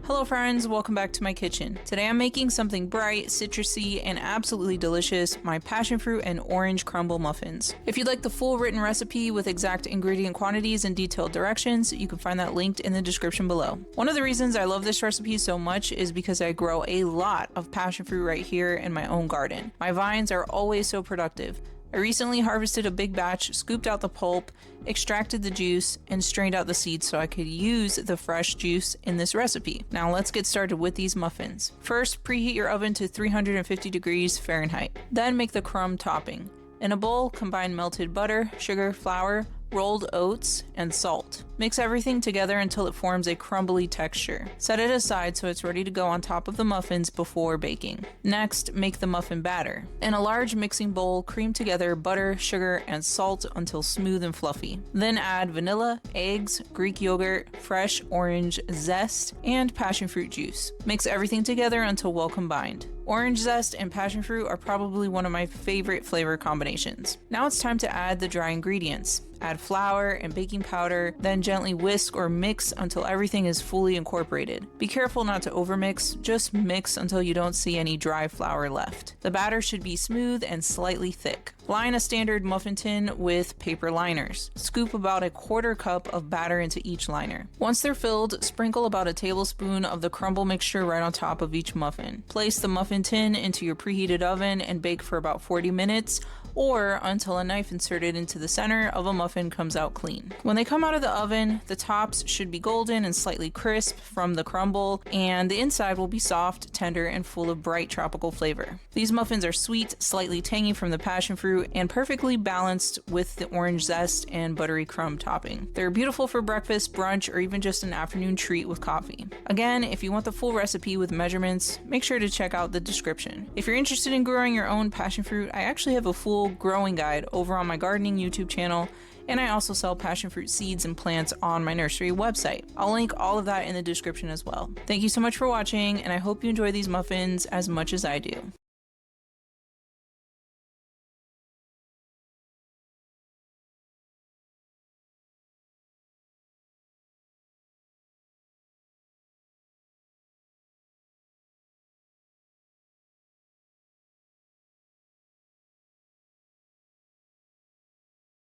Hello friends, welcome back to my kitchen. Today I'm making something bright, citrusy, and absolutely delicious, my passion fruit and orange crumble muffins. If you'd like the full written recipe with exact ingredient quantities and detailed directions, you can find that linked in the description below. One of the reasons I love this recipe so much is because I grow a lot of passion fruit right here in my own garden. My vines are always so productive. I recently harvested a big batch, scooped out the pulp, extracted the juice, and strained out the seeds so I could use the fresh juice in this recipe. Now let's get started with these muffins. First, preheat your oven to 350 degrees Fahrenheit. Then make the crumb topping. In a bowl, combine melted butter, sugar, flour, rolled oats, and salt. Mix everything together until it forms a crumbly texture. Set it aside so it's ready to go on top of the muffins before baking. Next, make the muffin batter. In a large mixing bowl, cream together butter, sugar, and salt until smooth and fluffy. Then add vanilla, eggs, Greek yogurt, fresh orange zest, and passion fruit juice. Mix everything together until well combined. Orange zest and passion fruit are probably one of my favorite flavor combinations. Now it's time to add the dry ingredients. Add flour and baking powder, then gently whisk or mix until everything is fully incorporated. Be careful not to overmix, just mix until you don't see any dry flour left. The batter should be smooth and slightly thick. Line a standard muffin tin with paper liners. Scoop about a quarter cup of batter into each liner. Once they're filled, sprinkle about a tablespoon of the crumble mixture right on top of each muffin. Place the muffin tin into your preheated oven and bake for about 40 minutes or until a knife inserted into the center of a muffin comes out clean. When they come out of the oven, the tops should be golden and slightly crisp from the crumble, and the inside will be soft, tender, and full of bright tropical flavor. These muffins are sweet, slightly tangy from the passion fruit, and perfectly balanced with the orange zest and buttery crumb topping. They're beautiful for breakfast, brunch, or even just an afternoon treat with coffee. Again, if you want the full recipe with measurements, make sure to check out the description. If you're interested in growing your own passion fruit, I actually have a full growing guide over on my gardening YouTube channel, and I also sell passion fruit seeds and plants on my nursery website. I'll link all of that in the description as well. Thank you so much for watching, and I hope you enjoy these muffins as much as I do.